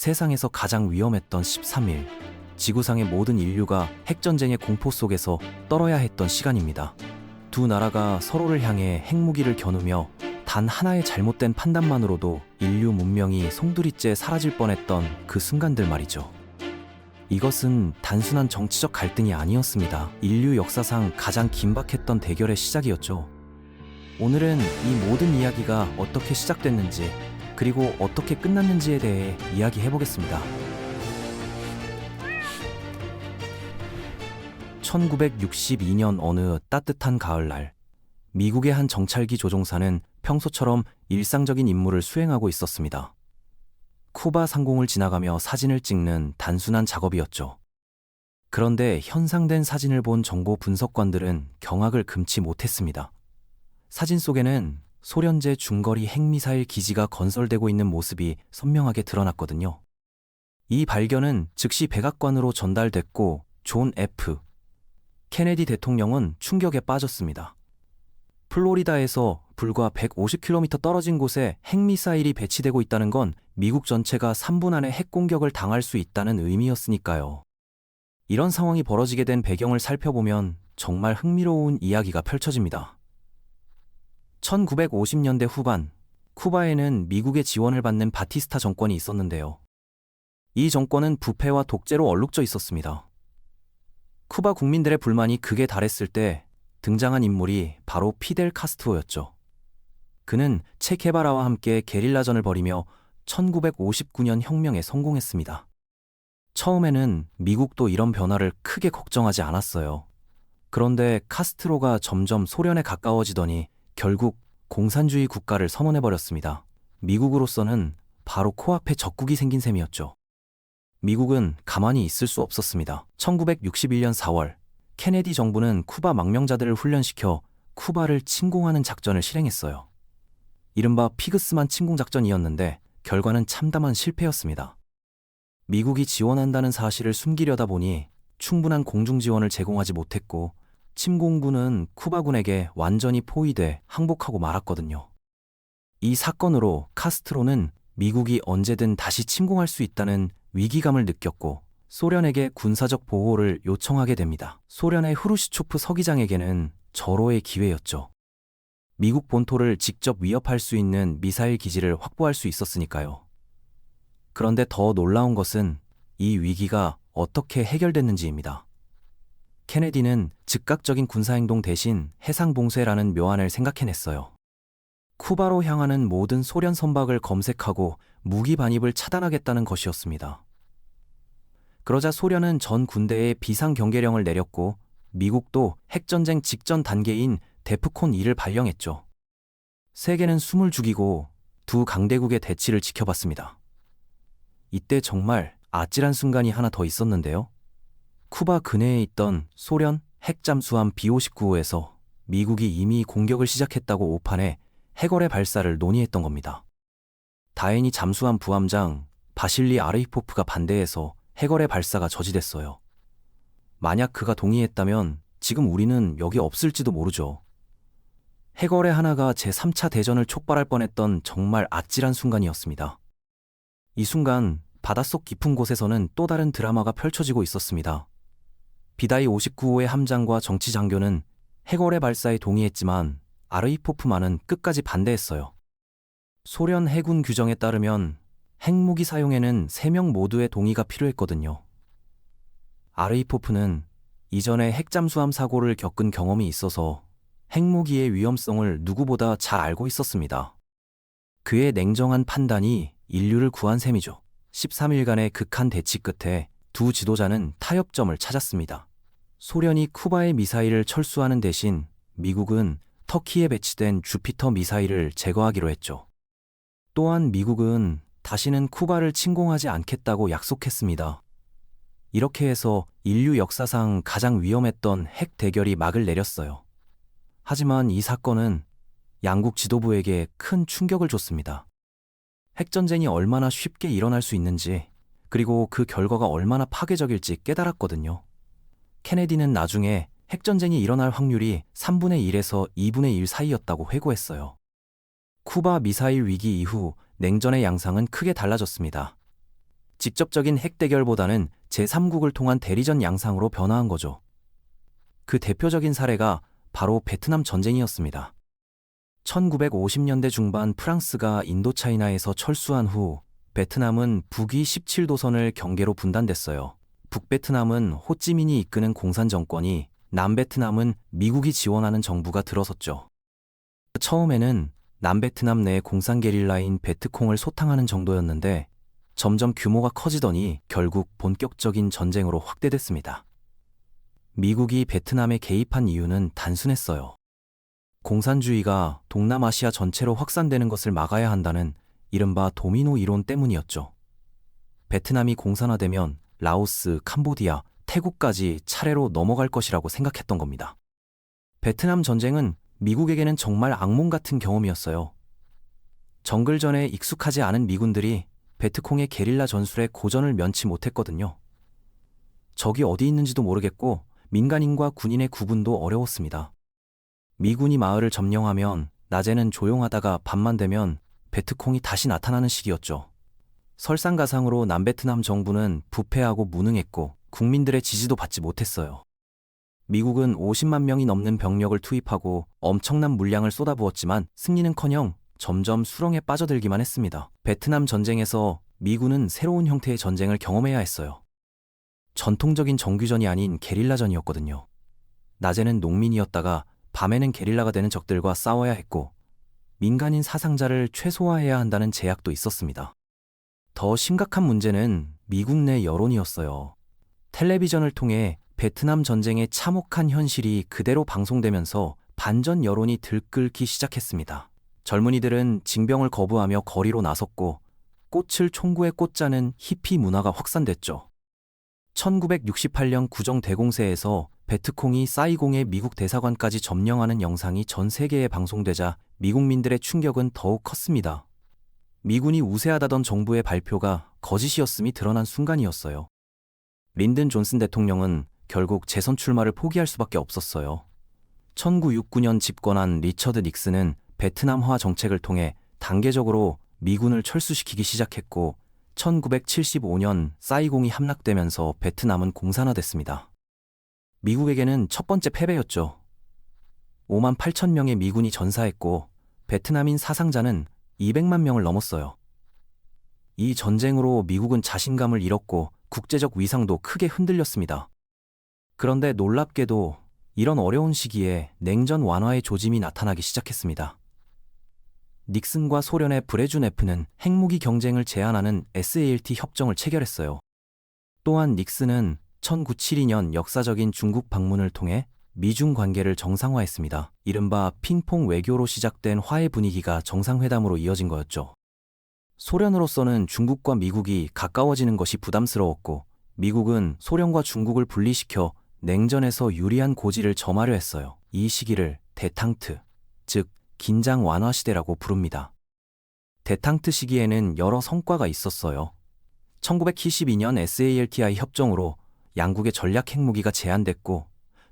세상에서 가장 위험했던 13일, 지구상의 모든 인류가 핵전쟁의 공포 속에서 떨어야 했던 시간입니다. 두 나라가 서로를 향해 핵무기를 겨누며 단 하나의 잘못된 판단만으로도 인류 문명이 송두리째 사라질 뻔했던 그 순간들 말이죠. 이것은 단순한 정치적 갈등이 아니었습니다. 인류 역사상 가장 긴박했던 대결의 시작이었죠. 오늘은 이 모든 이야기가 어떻게 시작됐는지, 그리고 어떻게 끝났는지에 대해 이야기해보겠습니다. 1962년 어느 따뜻한 가을날, 미국의 한 정찰기 조종사는 평소처럼 일상적인 임무를 수행하고 있었습니다. 쿠바 상공을 지나가며 사진을 찍는 단순한 작업이었죠. 그런데 현상된 사진을 본 정보 분석관들은 경악을 금치 못했습니다. 사진 속에는 소련제 중거리 핵미사일 기지가 건설되고 있는 모습이 선명하게 드러났거든요. 이 발견은 즉시 백악관으로 전달됐고 존 F. 케네디 대통령은 충격에 빠졌습니다. 플로리다에서 불과 150km 떨어진 곳에 핵미사일이 배치되고 있다는 건 미국 전체가 3분 안에 핵공격을 당할 수 있다는 의미였으니까요. 이런 상황이 벌어지게 된 배경을 살펴보면 정말 흥미로운 이야기가 펼쳐집니다. 1950년대 후반, 쿠바에는 미국의 지원을 받는 바티스타 정권이 있었는데요. 이 정권은 부패와 독재로 얼룩져 있었습니다. 쿠바 국민들의 불만이 극에 달했을 때 등장한 인물이 바로 피델 카스트로였죠. 그는 체 게바라와 함께 게릴라전을 벌이며 1959년 혁명에 성공했습니다. 처음에는 미국도 이런 변화를 크게 걱정하지 않았어요. 그런데 카스트로가 점점 소련에 가까워지더니 결국 공산주의 국가를 선언해버렸습니다. 미국으로서는 바로 코앞에 적국이 생긴 셈이었죠. 미국은 가만히 있을 수 없었습니다. 1961년 4월, 케네디 정부는 쿠바 망명자들을 훈련시켜 쿠바를 침공하는 작전을 실행했어요. 이른바 피그스만 침공작전이었는데 결과는 참담한 실패였습니다. 미국이 지원한다는 사실을 숨기려다 보니 충분한 공중 지원을 제공하지 못했고 침공군은 쿠바군에게 완전히 포위돼 항복하고 말았거든요. 이 사건으로 카스트로는 미국이 언제든 다시 침공할 수 있다는 위기감을 느꼈고 소련에게 군사적 보호를 요청하게 됩니다. 소련의 후르시초프 서기장에게는 절호의 기회였죠. 미국 본토를 직접 위협할 수 있는 미사일 기지를 확보할 수 있었으니까요. 그런데 더 놀라운 것은 이 위기가 어떻게 해결됐는지입니다. 케네디는 즉각적인 군사행동 대신 해상봉쇄라는 묘안을 생각해냈어요. 쿠바로 향하는 모든 소련 선박을 검색하고 무기 반입을 차단하겠다는 것이었습니다. 그러자 소련은 전 군대에 비상경계령을 내렸고 미국도 핵전쟁 직전 단계인 데프콘2를 발령했죠. 세계는 숨을 죽이고 두 강대국의 대치를 지켜봤습니다. 이때 정말 아찔한 순간이 하나 더 있었는데요. 쿠바 근해에 있던 소련 핵잠수함 B-59호에서 미국이 이미 공격을 시작했다고 오판해 핵어뢰 발사를 논의했던 겁니다. 다행히 잠수함 부함장 바실리 아르히포프가 반대해서 핵어뢰 발사가 저지됐어요. 만약 그가 동의했다면 지금 우리는 여기 없을지도 모르죠. 핵어뢰 하나가 제3차 대전을 촉발할 뻔했던 정말 아찔한 순간이었습니다. 이 순간 바닷속 깊은 곳에서는 또 다른 드라마가 펼쳐지고 있었습니다. 비다이 59호의 함장과 정치 장교는 핵어뢰 발사에 동의했지만 아르히포프만은 끝까지 반대했어요. 소련 해군 규정에 따르면 핵무기 사용에는 3명 모두의 동의가 필요했거든요. 아르히포프는 이전에 핵잠수함 사고를 겪은 경험이 있어서 핵무기의 위험성을 누구보다 잘 알고 있었습니다. 그의 냉정한 판단이 인류를 구한 셈이죠. 13일간의 극한 대치 끝에 두 지도자는 타협점을 찾았습니다. 소련이 쿠바의 미사일을 철수하는 대신 미국은 터키에 배치된 주피터 미사일을 제거하기로 했죠. 또한 미국은 다시는 쿠바를 침공하지 않겠다고 약속했습니다. 이렇게 해서 인류 역사상 가장 위험했던 핵 대결이 막을 내렸어요. 하지만 이 사건은 양국 지도부에게 큰 충격을 줬습니다. 핵전쟁이 얼마나 쉽게 일어날 수 있는지, 그리고 그 결과가 얼마나 파괴적일지 깨달았거든요. 케네디는 나중에 핵전쟁이 일어날 확률이 3분의 1에서 2분의 1 사이였다고 회고했어요. 쿠바 미사일 위기 이후 냉전의 양상은 크게 달라졌습니다. 직접적인 핵 대결보다는 제3국을 통한 대리전 양상으로 변화한 거죠. 그 대표적인 사례가 바로 베트남 전쟁이었습니다. 1950년대 중반 프랑스가 인도차이나에서 철수한 후 베트남은 북위 17도선을 경계로 분단됐어요. 북베트남은 호찌민이 이끄는 공산 정권이, 남베트남은 미국이 지원하는 정부가 들어섰죠. 처음에는 남베트남 내 공산 게릴라인 베트콩을 소탕하는 정도였는데 점점 규모가 커지더니 결국 본격적인 전쟁으로 확대됐습니다. 미국이 베트남에 개입한 이유는 단순했어요. 공산주의가 동남아시아 전체로 확산되는 것을 막아야 한다는 이른바 도미노 이론 때문이었죠. 베트남이 공산화되면 라오스, 캄보디아, 태국까지 차례로 넘어갈 것이라고 생각했던 겁니다. 베트남 전쟁은 미국에게는 정말 악몽 같은 경험이었어요. 정글전에 익숙하지 않은 미군들이 베트콩의 게릴라 전술에 고전을 면치 못했거든요. 적이 어디 있는지도 모르겠고 민간인과 군인의 구분도 어려웠습니다. 미군이 마을을 점령하면 낮에는 조용하다가 밤만 되면 베트콩이 다시 나타나는 시기였죠. 설상가상으로 남베트남 정부는 부패하고 무능했고 국민들의 지지도 받지 못했어요. 미국은 50만 명이 넘는 병력을 투입하고 엄청난 물량을 쏟아부었지만 승리는커녕 점점 수렁에 빠져들기만 했습니다. 베트남 전쟁에서 미군은 새로운 형태의 전쟁을 경험해야 했어요. 전통적인 정규전이 아닌 게릴라전이었거든요. 낮에는 농민이었다가 밤에는 게릴라가 되는 적들과 싸워야 했고 민간인 사상자를 최소화해야 한다는 제약도 있었습니다. 더 심각한 문제는 미국 내 여론이었어요. 텔레비전을 통해 베트남 전쟁의 참혹한 현실이 그대로 방송되면서 반전 여론이 들끓기 시작했습니다. 젊은이들은 징병을 거부하며 거리로 나섰고 꽃을 총구에 꽂자는 히피 문화가 확산됐죠. 1968년 구정 대공세에서 베트콩이 사이공의 미국 대사관까지 점령하는 영상이 전 세계에 방송되자 미국민들의 충격은 더욱 컸습니다. 미군이 우세하다던 정부의 발표가 거짓이었음이 드러난 순간이었어요. 린든 존슨 대통령은 결국 재선 출마를 포기할 수밖에 없었어요. 1969년 집권한 리처드 닉슨은 베트남화 정책을 통해 단계적으로 미군을 철수시키기 시작했고 1975년 사이공이 함락되면서 베트남은 공산화됐습니다. 미국에게는 첫 번째 패배였죠. 5만 8천 명의 미군이 전사했고 베트남인 사상자는 200만 명을 넘었어요. 이 전쟁으로 미국은 자신감을 잃었고 국제적 위상도 크게 흔들렸습니다. 그런데 놀랍게도 이런 어려운 시기에 냉전 완화의 조짐이 나타나기 시작했습니다. 닉슨과 소련의 브레주네프는 핵무기 경쟁을 제한하는 SALT 협정을 체결했어요. 또한 닉슨은 1972년 역사적인 중국 방문을 통해 미중 관계를 정상화했습니다. 이른바 핑퐁 외교로 시작된 화해 분위기가 정상회담으로 이어진 거였죠. 소련으로서는 중국과 미국이 가까워지는 것이 부담스러웠고 미국은 소련과 중국을 분리시켜 냉전에서 유리한 고지를 점하려 했어요. 이 시기를 데탕트, 즉 긴장 완화 시대라고 부릅니다. 데탕트 시기에는 여러 성과가 있었어요. 1972년 SALTI 협정으로 양국의 전략 핵무기가 제한됐고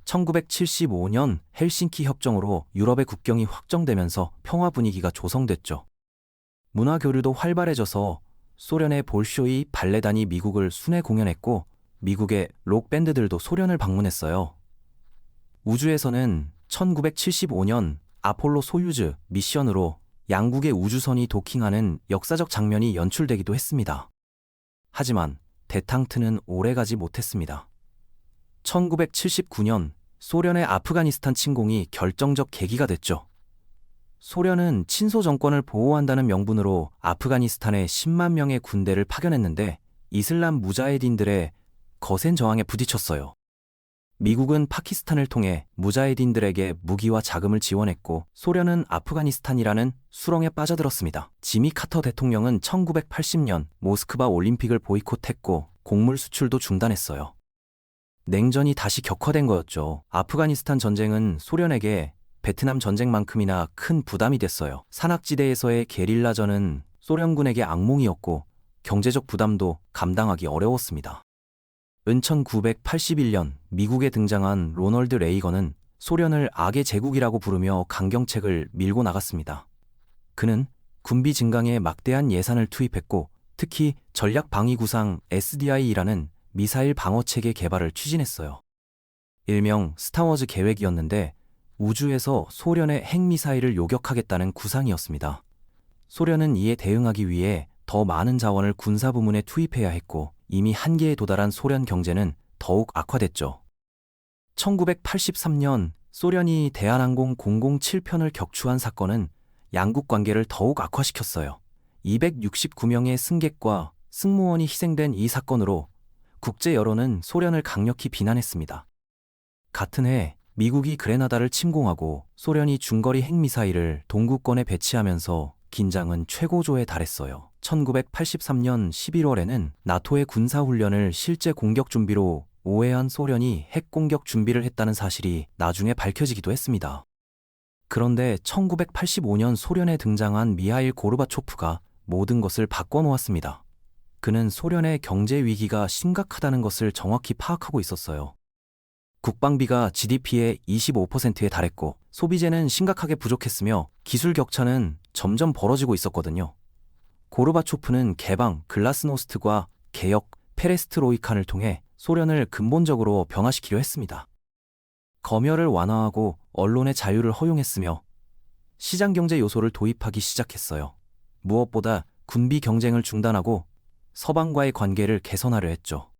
1975년 헬싱키 협정으로 유럽의 국경이 확정되면서 평화 분위기가 조성됐죠. 문화 교류도 활발해져서 소련의 볼쇼이 발레단이 미국을 순회 공연했고 미국의 록 밴드들도 소련을 방문했어요. 우주에서는 1975년 아폴로 소유즈 미션으로 양국의 우주선이 도킹하는 역사적 장면이 연출되기도 했습니다. 하지만 데탕트는 오래가지 못했습니다. 1979년 소련의 아프가니스탄 침공이 결정적 계기가 됐죠. 소련은 친소 정권을 보호한다는 명분으로 아프가니스탄에 10만 명의 군대를 파견했는데 이슬람 무자헤딘들의 거센 저항에 부딪혔어요. 미국은 파키스탄을 통해 무자헤딘들에게 무기와 자금을 지원했고 소련은 아프가니스탄이라는 수렁에 빠져들었습니다. 지미 카터 대통령은 1980년 모스크바 올림픽을 보이콧했고 곡물 수출도 중단했어요. 냉전이 다시 격화된 거였죠. 아프가니스탄 전쟁은 소련에게 베트남 전쟁만큼이나 큰 부담이 됐어요. 산악지대에서의 게릴라전은 소련군에게 악몽이었고 경제적 부담도 감당하기 어려웠습니다. 1981년 미국에 등장한 로널드 레이건은 소련을 악의 제국이라고 부르며 강경책을 밀고 나갔습니다. 그는 군비 증강에 막대한 예산을 투입했고 특히 전략 방위 구상 SDI라는 미사일 방어 체계 개발을 추진했어요. 일명 스타워즈 계획이었는데 우주에서 소련의 핵미사일을 요격하겠다는 구상이었습니다. 소련은 이에 대응하기 위해 더 많은 자원을 군사 부문에 투입해야 했고 이미 한계에 도달한 소련 경제는 더욱 악화됐죠. 1983년 소련이 대한항공 007편을 격추한 사건은 양국 관계를 더욱 악화시켰어요. 269명의 승객과 승무원이 희생된 이 사건으로 국제 여론은 소련을 강력히 비난했습니다. 같은 해 미국이 그레나다를 침공하고 소련이 중거리 핵미사일을 동구권에 배치하면서 긴장은 최고조에 달했어요. 1983년 11월에는 나토의 군사훈련을 실제 공격 준비로 오해한 소련이 핵공격 준비를 했다는 사실이 나중에 밝혀지기도 했습니다. 그런데 1985년 소련에 등장한 미하일 고르바초프가 모든 것을 바꿔놓았습니다. 그는 소련의 경제 위기가 심각하다는 것을 정확히 파악하고 있었어요. 국방비가 GDP의 25%에 달했고 소비재는 심각하게 부족했으며 기술 격차는 점점 벌어지고 있었거든요. 고르바초프는 개방, 글라스노스트과 개혁, 페레스트로이칸을 통해 소련을 근본적으로 변화시키려 했습니다. 검열을 완화하고 언론의 자유를 허용했으며 시장경제 요소를 도입하기 시작했어요. 무엇보다 군비 경쟁을 중단하고 서방과의 관계를 개선하려 했죠.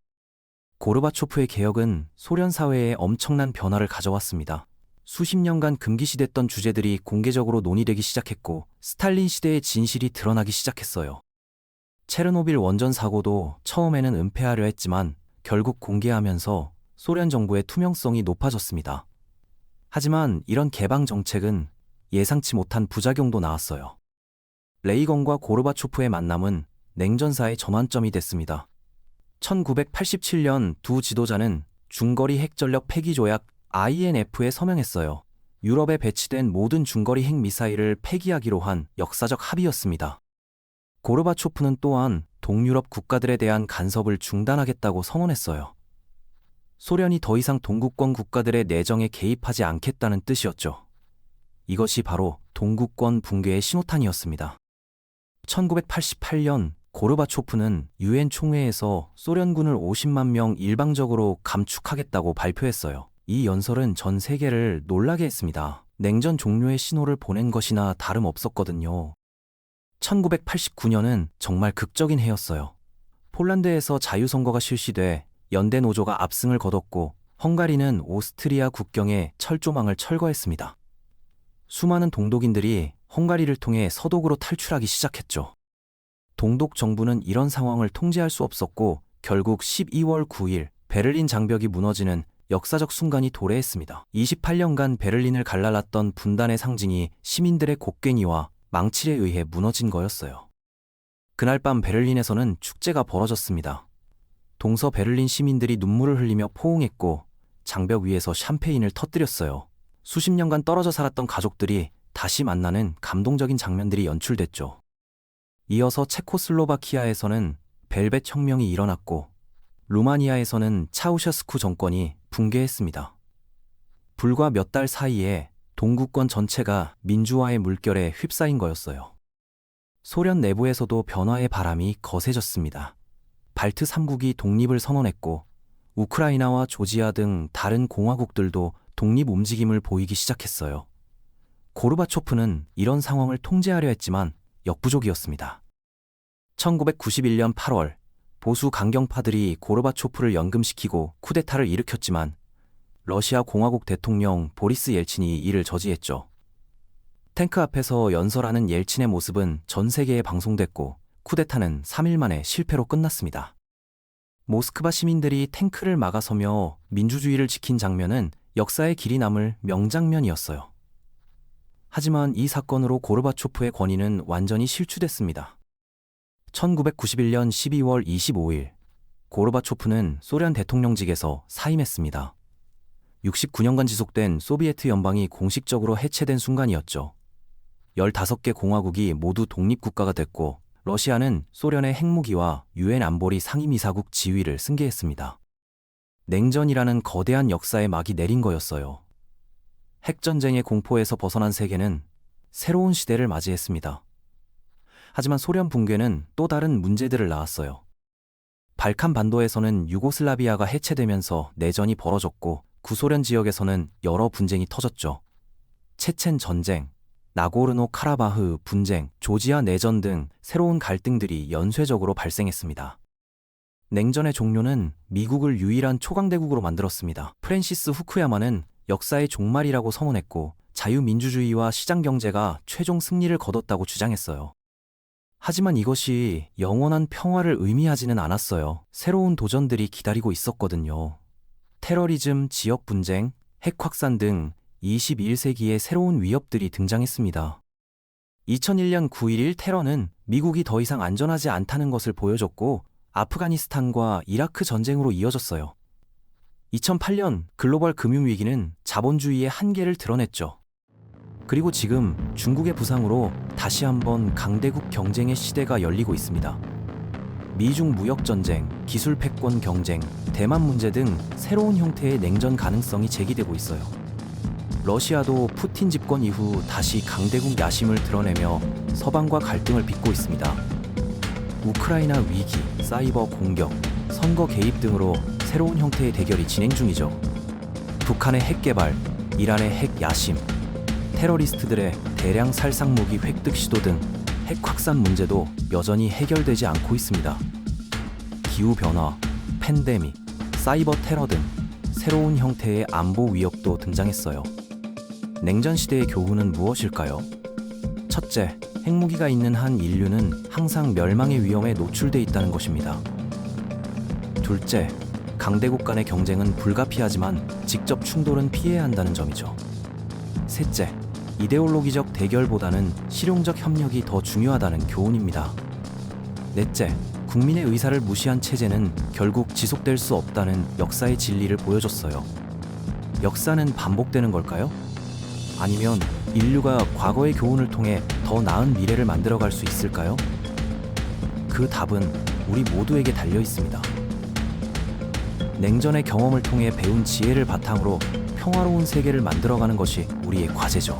고르바초프의 개혁은 소련 사회에 엄청난 변화를 가져왔습니다. 수십 년간 금기시됐던 주제들이 공개적으로 논의되기 시작했고 스탈린 시대의 진실이 드러나기 시작했어요. 체르노빌 원전 사고도 처음에는 은폐하려 했지만 결국 공개하면서 소련 정부의 투명성이 높아졌습니다. 하지만 이런 개방 정책은 예상치 못한 부작용도 나왔어요. 레이건과 고르바초프의 만남은 냉전사의 전환점이 됐습니다. 1987년 두 지도자는 중거리 핵전력 폐기 조약 INF에 서명했어요. 유럽에 배치된 모든 중거리 핵미사일을 폐기하기로 한 역사적 합의였습니다. 고르바초프는 또한 동유럽 국가들에 대한 간섭을 중단하겠다고 선언했어요. 소련이 더 이상 동구권 국가들의 내정에 개입하지 않겠다는 뜻이었죠. 이것이 바로 동구권 붕괴의 신호탄이었습니다. 1988년 고르바초프는 유엔 총회에서 소련군을 50만 명 일방적으로 감축하겠다고 발표했어요. 이 연설은 전 세계를 놀라게 했습니다. 냉전 종료의 신호를 보낸 것이나 다름없었거든요. 1989년은 정말 극적인 해였어요. 폴란드에서 자유선거가 실시돼 연대노조가 압승을 거뒀고 헝가리는 오스트리아 국경에 철조망을 철거했습니다. 수많은 동독인들이 헝가리를 통해 서독으로 탈출하기 시작했죠. 동독 정부는 이런 상황을 통제할 수 없었고 결국 12월 9일 베를린 장벽이 무너지는 역사적 순간이 도래했습니다. 28년간 베를린을 갈라놨던 분단의 상징이 시민들의 곡괭이와 망칠에 의해 무너진 거였어요. 그날 밤 베를린에서는 축제가 벌어졌습니다. 동서 베를린 시민들이 눈물을 흘리며 포옹했고 장벽 위에서 샴페인을 터뜨렸어요. 수십 년간 떨어져 살았던 가족들이 다시 만나는 감동적인 장면들이 연출됐죠. 이어서 체코슬로바키아에서는 벨벳 혁명이 일어났고 루마니아에서는 차우셔스쿠 정권이 붕괴했습니다. 불과 몇 달 사이에 동구권 전체가 민주화의 물결에 휩싸인 거였어요. 소련 내부에서도 변화의 바람이 거세졌습니다. 발트 3국이 독립을 선언했고 우크라이나와 조지아 등 다른 공화국들도 독립 움직임을 보이기 시작했어요. 고르바초프는 이런 상황을 통제하려 했지만 역부족이었습니다. 1991년 8월 보수 강경파들이 고르바초프를 연금시키고 쿠데타를 일으켰지만 러시아 공화국 대통령 보리스 옐친이 이를 저지했죠. 탱크 앞에서 연설하는 옐친의 모습은 전 세계에 방송됐고 쿠데타는 3일 만에 실패로 끝났습니다. 모스크바 시민들이 탱크를 막아서며 민주주의를 지킨 장면은 역사의 길이 남을 명장면이었어요. 하지만 이 사건으로 고르바초프의 권위는 완전히 실추됐습니다. 1991년 12월 25일 고르바초프는 소련 대통령직에서 사임했습니다. 69년간 지속된 소비에트 연방이 공식적으로 해체된 순간이었죠. 15개 공화국이 모두 독립국가가 됐고 러시아는 소련의 핵무기와 유엔 안보리 상임이사국 지위를 승계했습니다. 냉전이라는 거대한 역사의 막이 내린 거였어요. 핵전쟁의 공포에서 벗어난 세계는 새로운 시대를 맞이했습니다. 하지만 소련 붕괴는 또 다른 문제들을 낳았어요. 발칸 반도에서는 유고슬라비아가 해체되면서 내전이 벌어졌고 구소련 지역에서는 여러 분쟁이 터졌죠. 체첸 전쟁, 나고르노 카라바흐 분쟁, 조지아 내전 등 새로운 갈등들이 연쇄적으로 발생했습니다. 냉전의 종료는 미국을 유일한 초강대국으로 만들었습니다. 프랜시스 후쿠야마는 역사의 종말이라고 선언했고 자유민주주의와 시장경제가 최종 승리를 거뒀다고 주장했어요. 하지만 이것이 영원한 평화를 의미하지는 않았어요. 새로운 도전들이 기다리고 있었거든요. 테러리즘, 지역 분쟁, 핵 확산 등 21세기의 새로운 위협들이 등장했습니다. 2001년 9.11 테러는 미국이 더 이상 안전하지 않다는 것을 보여줬고 아프가니스탄과 이라크 전쟁으로 이어졌어요. 2008년 글로벌 금융위기는 자본주의의 한계를 드러냈죠. 그리고 지금 중국의 부상으로 다시 한번 강대국 경쟁의 시대가 열리고 있습니다. 미중 무역전쟁, 기술 패권 경쟁, 대만 문제 등 새로운 형태의 냉전 가능성이 제기되고 있어요. 러시아도 푸틴 집권 이후 다시 강대국 야심을 드러내며 서방과 갈등을 빚고 있습니다. 우크라이나 위기, 사이버 공격, 선거 개입 등으로 새로운 형태의 대결이 진행 중이죠. 북한의 핵 개발, 이란의 핵 야심, 테러리스트들의 대량 살상 무기 획득 시도 등 핵 확산 문제도 여전히 해결되지 않고 있습니다. 기후변화, 팬데믹, 사이버 테러 등 새로운 형태의 안보 위협도 등장했어요. 냉전 시대의 교훈은 무엇일까요? 첫째, 핵무기가 있는 한 인류는 항상 멸망의 위험에 노출돼 있다는 것입니다. 둘째, 강대국 간의 경쟁은 불가피하지만 직접 충돌은 피해야 한다는 점이죠. 셋째, 이데올로기적 대결보다는 실용적 협력이 더 중요하다는 교훈입니다. 넷째, 국민의 의사를 무시한 체제는 결국 지속될 수 없다는 역사의 진리를 보여줬어요. 역사는 반복되는 걸까요? 아니면 인류가 과거의 교훈을 통해 더 나은 미래를 만들어갈 수 있을까요? 그 답은 우리 모두에게 달려 있습니다. 냉전의 경험을 통해 배운 지혜를 바탕으로 평화로운 세계를 만들어가는 것이 우리의 과제죠.